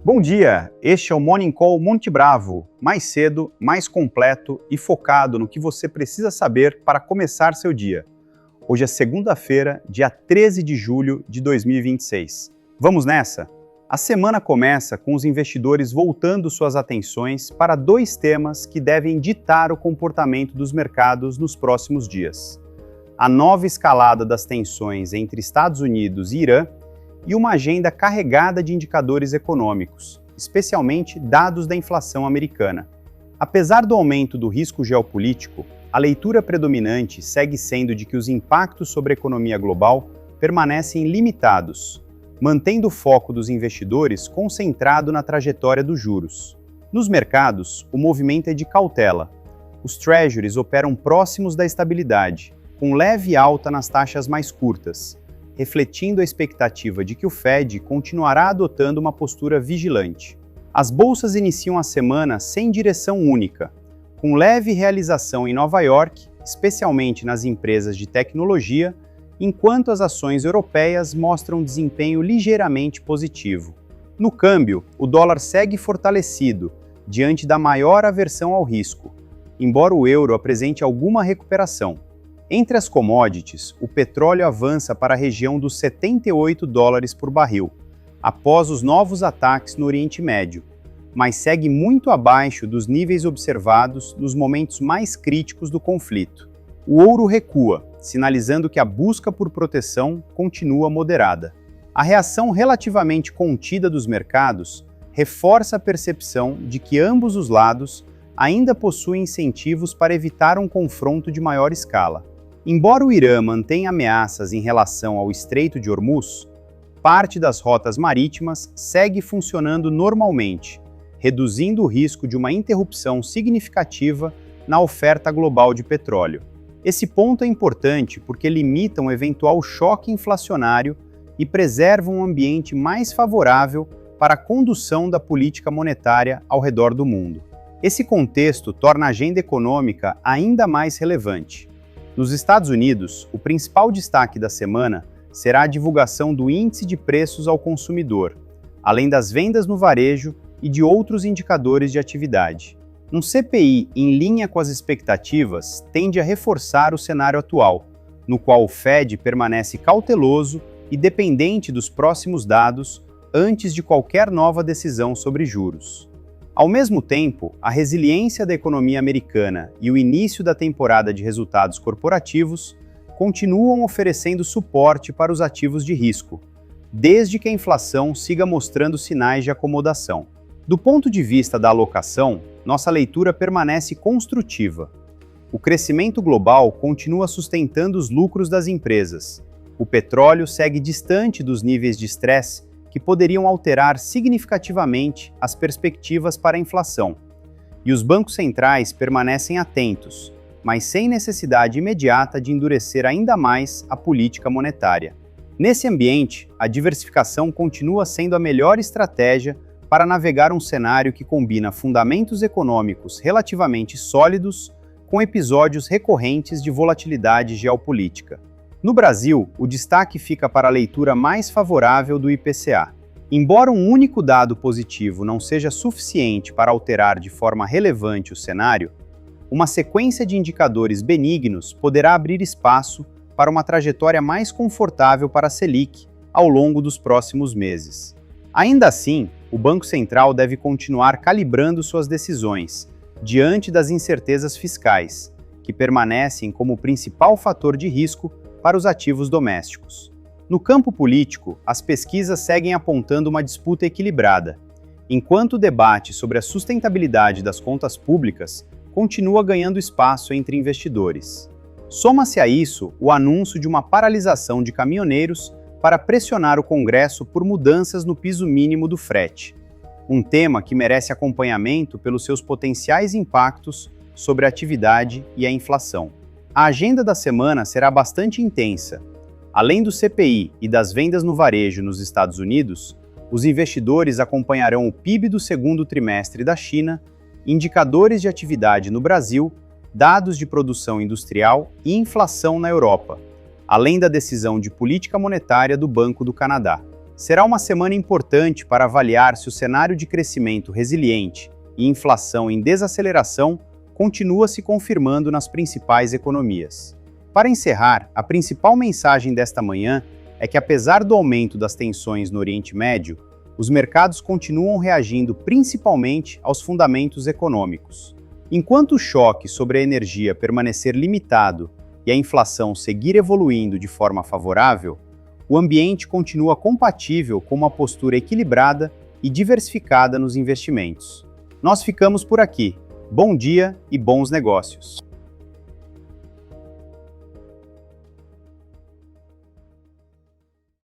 Bom dia, este é o Morning Call Monte Bravo, mais cedo, mais completo e focado no que você precisa saber para começar seu dia. Hoje é segunda-feira, dia 13 de julho de 2026. Vamos nessa? A semana começa com os investidores voltando suas atenções para dois temas que devem ditar o comportamento dos mercados nos próximos dias: a nova escalada das tensões entre Estados Unidos e Irã e uma agenda carregada de indicadores econômicos, especialmente dados da inflação americana. Apesar do aumento do risco geopolítico, a leitura predominante segue sendo de que os impactos sobre a economia global permanecem limitados, mantendo o foco dos investidores concentrado na trajetória dos juros. Nos mercados, o movimento é de cautela. Os treasuries operam próximos da estabilidade, com leve alta nas taxas mais curtas, refletindo a expectativa de que o Fed continuará adotando uma postura vigilante. As bolsas iniciam a semana sem direção única, com leve realização em Nova York, especialmente nas empresas de tecnologia, enquanto as ações europeias mostram desempenho ligeiramente positivo. No câmbio, o dólar segue fortalecido, diante da maior aversão ao risco, embora o euro apresente alguma recuperação. Entre as commodities, o petróleo avança para a região dos $78 por barril, após os novos ataques no Oriente Médio, mas segue muito abaixo dos níveis observados nos momentos mais críticos do conflito. O ouro recua, sinalizando que a busca por proteção continua moderada. A reação relativamente contida dos mercados reforça a percepção de que ambos os lados ainda possuem incentivos para evitar um confronto de maior escala. Embora o Irã mantenha ameaças em relação ao Estreito de Hormuz, parte das rotas marítimas segue funcionando normalmente, reduzindo o risco de uma interrupção significativa na oferta global de petróleo. Esse ponto é importante porque limita um eventual choque inflacionário e preserva um ambiente mais favorável para a condução da política monetária ao redor do mundo. Esse contexto torna a agenda econômica ainda mais relevante. Nos Estados Unidos, o principal destaque da semana será a divulgação do Índice de Preços ao Consumidor, além das vendas no varejo e de outros indicadores de atividade. Um CPI em linha com as expectativas tende a reforçar o cenário atual, no qual o Fed permanece cauteloso e dependente dos próximos dados antes de qualquer nova decisão sobre juros. Ao mesmo tempo, a resiliência da economia americana e o início da temporada de resultados corporativos continuam oferecendo suporte para os ativos de risco, desde que a inflação siga mostrando sinais de acomodação. Do ponto de vista da alocação, nossa leitura permanece construtiva. O crescimento global continua sustentando os lucros das empresas. O petróleo segue distante dos níveis de estresse que poderiam alterar significativamente as perspectivas para a inflação. E os bancos centrais permanecem atentos, mas sem necessidade imediata de endurecer ainda mais a política monetária. Nesse ambiente, a diversificação continua sendo a melhor estratégia para navegar um cenário que combina fundamentos econômicos relativamente sólidos com episódios recorrentes de volatilidade geopolítica. No Brasil, o destaque fica para a leitura mais favorável do IPCA. Embora um único dado positivo não seja suficiente para alterar de forma relevante o cenário, uma sequência de indicadores benignos poderá abrir espaço para uma trajetória mais confortável para a Selic ao longo dos próximos meses. Ainda assim, o Banco Central deve continuar calibrando suas decisões diante das incertezas fiscais, que permanecem como o principal fator de risco para os ativos domésticos. No campo político, as pesquisas seguem apontando uma disputa equilibrada, enquanto o debate sobre a sustentabilidade das contas públicas continua ganhando espaço entre investidores. Soma-se a isso o anúncio de uma paralisação de caminhoneiros para pressionar o Congresso por mudanças no piso mínimo do frete, um tema que merece acompanhamento pelos seus potenciais impactos sobre a atividade e a inflação. A agenda da semana será bastante intensa. Além do CPI e das vendas no varejo nos Estados Unidos, os investidores acompanharão o PIB do segundo trimestre da China, indicadores de atividade no Brasil, dados de produção industrial e inflação na Europa, além da decisão de política monetária do Banco do Canadá. Será uma semana importante para avaliar se o cenário de crescimento resiliente e inflação em desaceleração continua se confirmando nas principais economias. Para encerrar, a principal mensagem desta manhã é que, apesar do aumento das tensões no Oriente Médio, os mercados continuam reagindo principalmente aos fundamentos econômicos. Enquanto o choque sobre a energia permanecer limitado e a inflação seguir evoluindo de forma favorável, o ambiente continua compatível com uma postura equilibrada e diversificada nos investimentos. Nós ficamos por aqui. Bom dia e bons negócios!